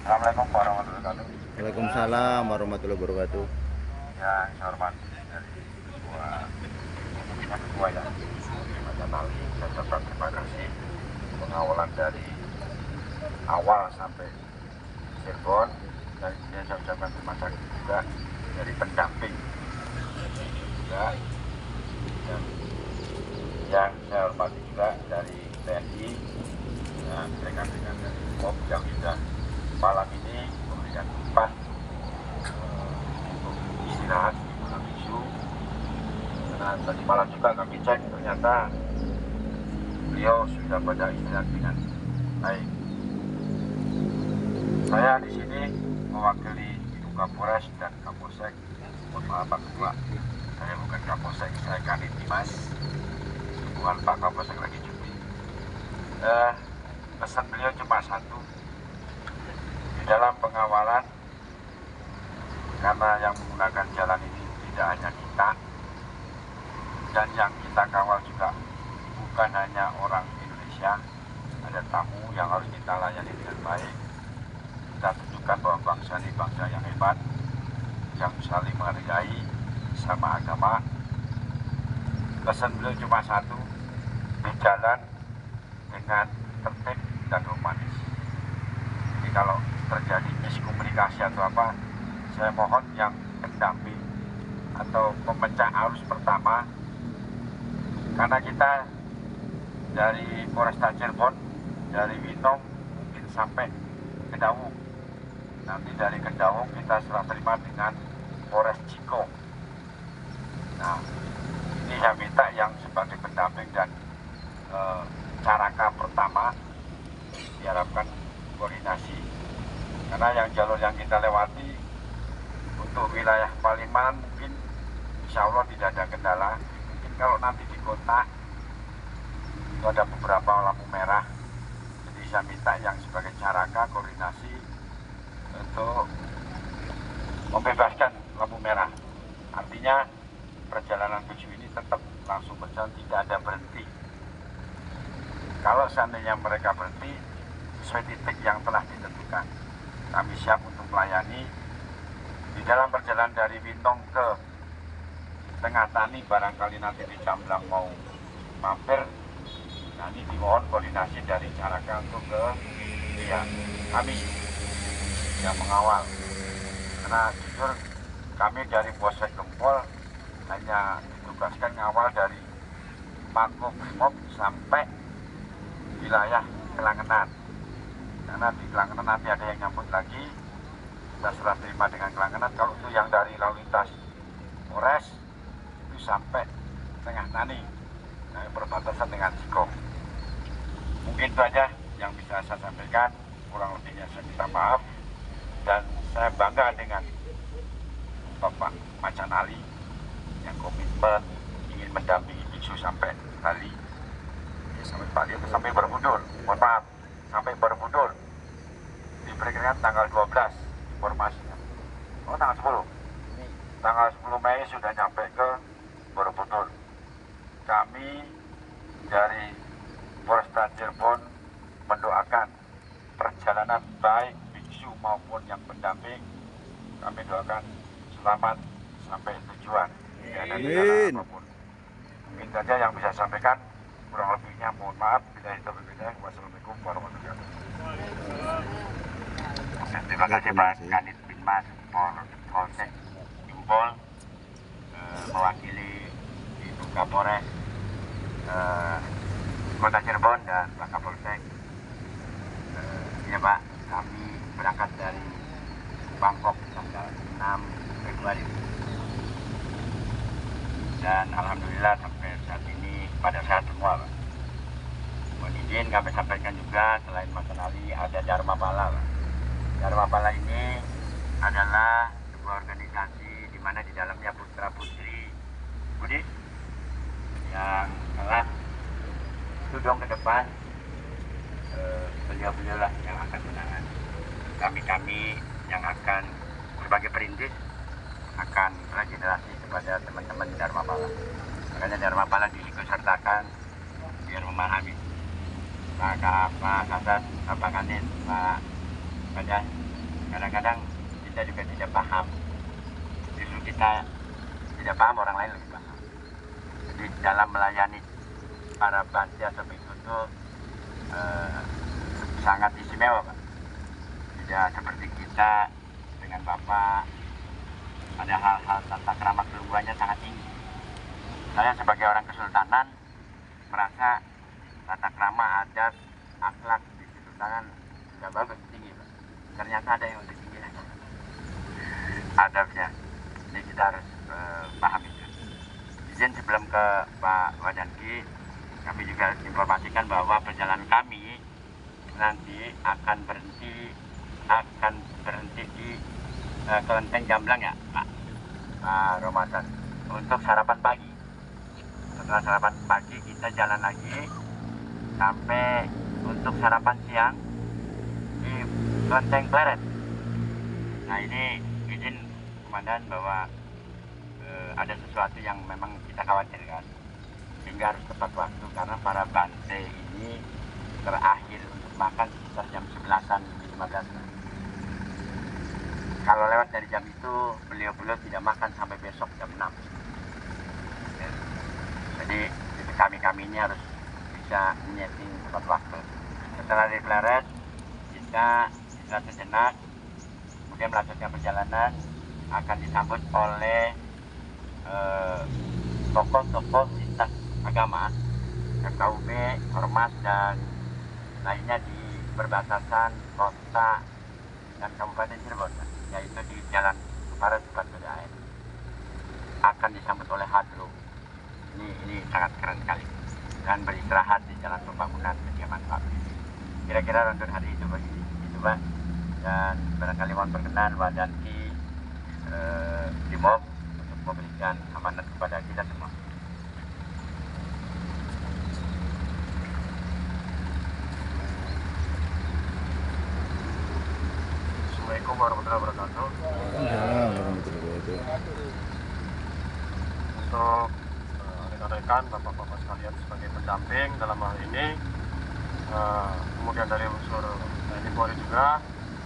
Assalamualaikum warahmatullahi wabarakatuh. Waalaikumsalam warahmatullahi wabarakatuh. Yang saya hormati dari ketua ya, Mas Ali, saya ucapkan terima kasih pengawalan dari awal sampai Cirebon, dan saya ucapkan terima kasih juga dari pendamping juga, dan yang saya hormati juga dari TNI dan rekan-rekan dari MOB yang sudah malam ini memberikan tempat untuk istirahat di malam minggu. Karena tadi malam juga kami cek, ternyata beliau sudah pada istirahat dengan baik. Saya di sini mewakili Ibu Kapolres dan Kapolsek. Mohon maaf Pak Ketua, saya bukan Kapolsek, saya Kanit Dimas. Hubungan Pak Kapolsek lagi cuti. Pesan beliau cuma satu, di dalam pengawalan, karena yang menggunakan jalan ini tidak hanya kita, dan yang kita kawal juga bukan hanya orang Indonesia, ada tamu yang harus kita layani dengan baik. Kita tunjukkan bahwa bangsa ini bangsa yang hebat, yang saling menghargai sama agama. Pesan beliau cuma satu, berjalan dengan tertib dan humanis. Jadi kalau terjadi miskomunikasi atau apa, saya mohon yang pendamping atau pemecah arus pertama, karena kita dari Polresta Cirebon, dari Winong mungkin sampai Kedawung. Nanti dari Kedawung kita serah terima dengan Polres Ciko. Nah, ini saya minta yang sebagai pendamping dan caraka pertama diharapkan koordinasi. Karena yang jalur yang kita lewati untuk wilayah Palimanan mungkin insya Allah tidak ada kendala. Mungkin kalau nanti di kota itu ada beberapa lampu merah. Jadi saya minta yang sebagai caraka koordinasi untuk membebaskan lampu merah. Artinya perjalanan menuju ini tetap langsung berjalan, tidak ada berhenti. Kalau seandainya mereka berhenti sesuai titik yang telah ditentukan, kami siap untuk melayani. Di dalam perjalanan dari Wintong ke Tengah Tani, barangkali nanti di Jamblang mau mampir, nah ini dimohon koordinasi dari caraka untuk ke ya, kami yang mengawal. Karena jujur kami dari Polsek Gempol hanya ditugaskan ngawal dari Makobrimob sampai wilayah Kelangenan. Karena di Kelangenan nanti ada yang nyambut lagi, kita serah terima dengan Kelangenan. Kalau itu yang dari lalu lintas Polres itu sampai Tengah Tani, nah, perbatasan dengan Ciko. Mungkin itu aja yang bisa saya sampaikan, kurang lebihnya saya minta maaf. Dan saya bangga dengan Bapak Macan Ali yang komitmen ingin mendampingi bisu sampai Bali, sampai Bali atau sampai Borobudur. Mohon maaf, sampai Borobudur. Diperkirakan tanggal 12 informasinya. Oh, tanggal 10. Tanggal 10 Mei sudah nyampe ke Borobudur. Kami dari Polresta Cirebon mendoakan perjalanan baik biksu maupun yang pendamping. Kami doakan selamat sampai tujuan. Tidak ada kendala apapun. Mungkin saja yang bisa sampaikan, kurang lebihnya mohon maaf. Bila itu berbeda, wassalamualaikum warahmatullahi wabarakatuh. Terima kasih Pak Kanit Binmas Polsek Gempol, mewakili Ibu Kapolres Kota Cirebon dan Pak Kapolsek. Ya Pak, kami berangkat dari Bangkok tanggal 6 Februari. Dan alhamdulillah sampai saat ini pada sehat semua Pak. Mohon izin kami sampaikan juga, selain Mas Ali ada Dharma Pala Pak. Dharma Pala ini adalah sebuah organisasi di mana di dalamnya putra putri Budi yang telah tudong ke depan, beliau-beliau lah yang akan menangani. Kami yang akan sebagai perintis akan regenerasi kepada teman-teman Dharma Pala. Makanya Dharma Pala diikutsertakan biar memahami. Pak Kasat, Pak Kanit, Pak Badan, kadang-kadang kita juga tidak paham. Justru kita tidak paham, orang lain lebih paham. Jadi dalam melayani para Bante atau biku itu sangat istimewa, Pak. Tidak seperti kita dengan Bapak, ada hal-hal tata krama keluarganya sangat tinggi. Saya sebagai orang kesultanan merasa tata krama, adat, akhlak di kesultanan sudah bagus, tinggi, Pak. Ternyata ada yang lebih tinggi lagi, adabnya. Jadi kita harus paham itu. Izin sebelum ke Pak Wadanki, kami juga informasikan bahwa perjalanan kami nanti akan berhenti di Kelenteng Gamblang ya, Pak Ramadan, untuk sarapan pagi. Setelah sarapan pagi kita jalan lagi sampai untuk sarapan siang di Kelenteng Pleret. Nah, ini izin Komandan bahwa ada sesuatu yang memang kita khawatirkan, sehingga harus tepat waktu karena para Bante ini terakhir untuk makan sekitar jam 11-an 15. Kalau lewat dari jam itu, beliau-beliau tidak makan sampai besok jam 6. Ya. Jadi kami ini harus bisa menyeting tepat waktu. Setelah dari Pleret, kita istirahat sejenak, kemudian melanjutkan perjalanan, akan disambut oleh tokoh-tokoh lintas agama, FKUB, Ormas, dan lainnya di perbatasan kota dan Kabupaten Cirebon, yaitu di Jalan Barat Batudaen. Akan disambut oleh hadro. Ini sangat keren sekali. Dan beristirahat di Jalan Pembangunan Kediaman Pak. Kira-kira untuk hari itu begini, itu Pak. Dan barangkali mohon berkenan Wadanki di MOB untuk memberikan amanat kepada kita semua. Assalamualaikum warahmatullahi wabarakatuh. Waalaikumsalam warahmatullahi wabarakatuh. Untuk rekan-rekan, bapak-bapak sekalian sebagai pendamping dalam hal ini, kemudian dari unsur TNI Polri juga,